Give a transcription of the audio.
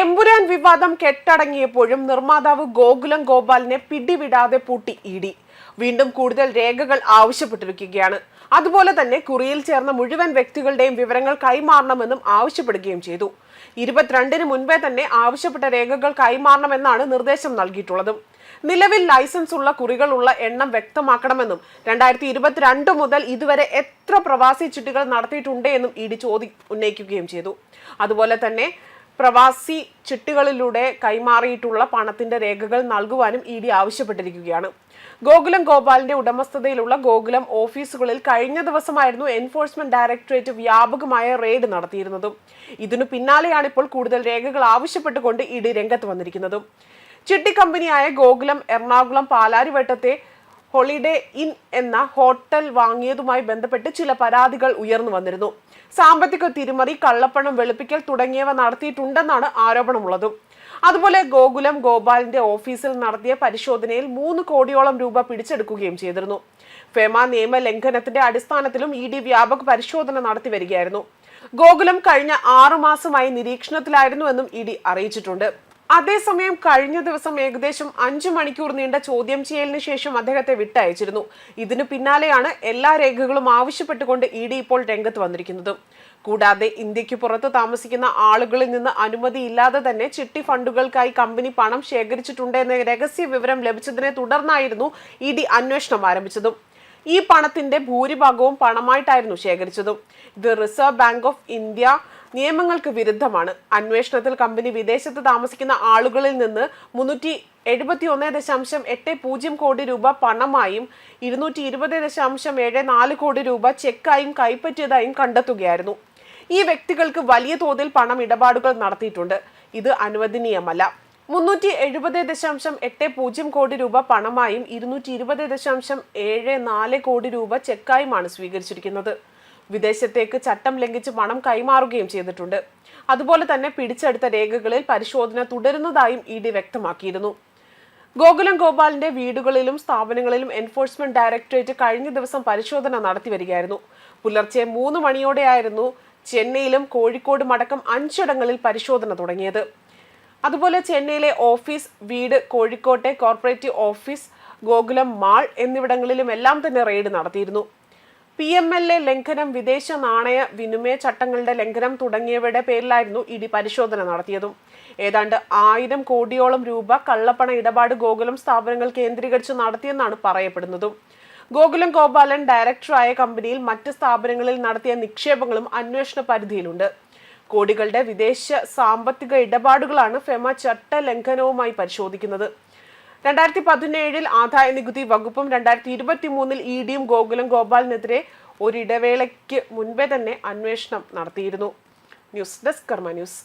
എമ്പുരാൻ വിവാദം കെട്ടടങ്ങിയപ്പോഴും നിർമ്മാതാവ് ഗോകുലം ഗോപാലിനെ പിടിവിടാതെ പൂട്ടി ഇഡി. വീണ്ടും കൂടുതൽ രേഖകൾ ആവശ്യപ്പെട്ടിരിക്കുകയാണ്. അതുപോലെ തന്നെ കുറിയിൽ ചേർന്ന മുഴുവൻ വ്യക്തികളുടെയും വിവരങ്ങൾ കൈമാറണമെന്നും ആവശ്യപ്പെടുകയും ചെയ്തു. 22-ന് മുൻപേ തന്നെ ആവശ്യപ്പെട്ട രേഖകൾ കൈമാറണമെന്നാണ് നിർദ്ദേശം നൽകിയിട്ടുള്ളത്. നിലവിൽ ലൈസൻസ് ഉള്ള കുറികളുള്ള എണ്ണം വ്യക്തമാക്കണമെന്നും 2022 മുതൽ ഇതുവരെ എത്ര പ്രവാസി ചിട്ടികൾ നടത്തിയിട്ടുണ്ട് എന്നും ഇഡി ഉന്നയിക്കുകയും ചെയ്തു. അതുപോലെ തന്നെ പ്രവാസി ചിട്ടികളിലൂടെ കൈമാറിയിട്ടുള്ള പണത്തിന്റെ രേഖകൾ നൽകുവാനും ഇഡി ആവശ്യപ്പെട്ടിരിക്കുകയാണ്. ഗോകുലം ഗോപാലിന്റെ ഉടമസ്ഥതയിലുള്ള ഗോകുലം ഓഫീസുകളിൽ കഴിഞ്ഞ ദിവസമായിരുന്നു എൻഫോഴ്സ്മെന്റ് ഡയറക്ടറേറ്റ് വ്യാപകമായ റെയ്ഡ് നടത്തിയിരുന്നതും. ഇതിനു പിന്നാലെയാണ് ഇപ്പോൾ കൂടുതൽ രേഖകൾ ആവശ്യപ്പെട്ടുകൊണ്ട് ഇഡി രംഗത്ത് വന്നിരിക്കുന്നതും. ചിട്ടി കമ്പനിയായ ഗോകുലം എറണാകുളം പാലാരിവട്ടത്തെ ഹോളിഡേ ഇൻ എന്ന ഹോട്ടൽ വാങ്ങിയതുമായി ബന്ധപ്പെട്ട് ചില പരാതികൾ ഉയർന്നു വന്നിരുന്നു. സാമ്പത്തിക തിരിമറി, കള്ളപ്പണം വെളുപ്പിക്കൽ തുടങ്ങിയവ നടത്തിയിട്ടുണ്ടെന്നാണ് ആരോപണമുള്ളത്. അതുപോലെ ഗോകുലം ഗോപാലിന്റെ ഓഫീസിൽ നടത്തിയ പരിശോധനയിൽ 3 കോടിയോളം രൂപ പിടിച്ചെടുക്കുകയും ചെയ്തിരുന്നു. ഫെമ നിയമ ലംഘനത്തിന്റെ അടിസ്ഥാനത്തിലും ഇഡി വ്യാപക പരിശോധന നടത്തി വരികയായിരുന്നു. ഗോകുലം കഴിഞ്ഞ 6 മാസമായി നിരീക്ഷണത്തിലായിരുന്നുവെന്നും ഇഡി അറിയിച്ചിട്ടുണ്ട്. അതേസമയം കഴിഞ്ഞ ദിവസം ഏകദേശം 5 മണിക്കൂർ നീണ്ട ചോദ്യം ചെയ്യലിന് ശേഷം അദ്ദേഹത്തെ വിട്ടയച്ചിരുന്നു. ഇതിനു പിന്നാലെയാണ് എല്ലാ രേഖകളും ആവശ്യപ്പെട്ടുകൊണ്ട് ഇഡി ഇപ്പോൾ രംഗത്ത് വന്നിരിക്കുന്നത്. കൂടാതെ ഇന്ത്യക്ക് പുറത്ത് താമസിക്കുന്ന ആളുകളിൽ നിന്ന് അനുമതിയില്ലാതെ തന്നെ ചിട്ടി ഫണ്ടുകൾക്കായി കമ്പനി പണം ശേഖരിച്ചിട്ടുണ്ടെന്ന രഹസ്യ വിവരം ലഭിച്ചതിനെ തുടർന്നായിരുന്നു ഇഡി അന്വേഷണം ആരംഭിച്ചതും. ഈ പണത്തിന്റെ ഭൂരിഭാഗവും പണമായിട്ടായിരുന്നു ശേഖരിച്ചതും. ഇത് റിസർവ് ബാങ്ക് ഓഫ് ഇന്ത്യ നിയമങ്ങൾക്ക് വിരുദ്ധമാണ്. അന്വേഷണത്തിൽ കമ്പനി വിദേശത്ത് താമസിക്കുന്ന ആളുകളിൽ നിന്ന് 371.80 കോടി രൂപ പണമായും 220.74 കോടി രൂപ ചെക്കായും കൈപ്പറ്റിയതായും കണ്ടെത്തുകയായിരുന്നു. ഈ വ്യക്തികൾക്ക് വലിയ തോതിൽ പണം ഇടപാടുകൾ നടത്തിയിട്ടുണ്ട്. ഇത് അനുവദനീയമല്ല. 370.80 കോടി രൂപ പണമായും 220.74 കോടി രൂപ ചെക്കായുമാണ് സ്വീകരിച്ചിരിക്കുന്നത്. വിദേശത്തേക്ക് ചട്ടം ലംഘിച്ച് പണം കൈമാറുകയും ചെയ്തിട്ടുണ്ട്. അതുപോലെ തന്നെ പിടിച്ചെടുത്ത രേഖകളിൽ പരിശോധന തുടരുന്നതായും ഇഡി വ്യക്തമാക്കിയിരുന്നു. ഗോകുലം ഗോപാലിന്റെ വീടുകളിലും സ്ഥാപനങ്ങളിലും എൻഫോഴ്സ്മെന്റ് ഡയറക്ടറേറ്റ് കഴിഞ്ഞ ദിവസം പരിശോധന നടത്തി വരികയായിരുന്നു. പുലർച്ചെ 3 മണിയോടെയായിരുന്നു ചെന്നൈയിലും കോഴിക്കോടും അടക്കം 5 ഇടങ്ങളിൽ പരിശോധന തുടങ്ങിയത്. അതുപോലെ ചെന്നൈയിലെ ഓഫീസ്, വീട്, കോഴിക്കോട്ടെ കോർപ്പറേറ്റീവ് ഓഫീസ്, ഗോകുലം മാൾ എന്നിവിടങ്ങളിലും എല്ലാം തന്നെ റെയ്ഡ് നടത്തിയിരുന്നു. PMLA ലംഘനം, വിദേശ നാണയ വിനിമയ ചട്ടങ്ങളുടെ ലംഘനം തുടങ്ങിയവയുടെ പേരിലായിരുന്നു ഇഡി പരിശോധന നടത്തിയതും. ഏതാണ്ട് 1000 കോടിയോളം രൂപ കള്ളപ്പണ ഇടപാട് ഗോകുലം സ്ഥാപനങ്ങൾ കേന്ദ്രീകരിച്ച് നടത്തിയെന്നാണ് പറയപ്പെടുന്നതും. ഗോകുലം ഗോപാലൻ ഡയറക്ടറായ കമ്പനിയിൽ മറ്റ് സ്ഥാപനങ്ങളിൽ നടത്തിയ നിക്ഷേപങ്ങളും അന്വേഷണ പരിധിയിലുണ്ട്. കോടികളുടെ വിദേശ സാമ്പത്തിക ഇടപാടുകളാണ് ഫെമ ചട്ട ലംഘനവുമായി പരിശോധിക്കുന്നത്. 2017 ആദായ നികുതി വകുപ്പും 2023 ഇഡിയും ഗോകുലം ഗോപാലിനെതിരെ ഒരിടവേളയ്ക്ക് മുൻപേ തന്നെ അന്വേഷണം നടത്തിയിരുന്നു. ന്യൂസ് ഡെസ്ക് കർമ്മ ന്യൂസ്.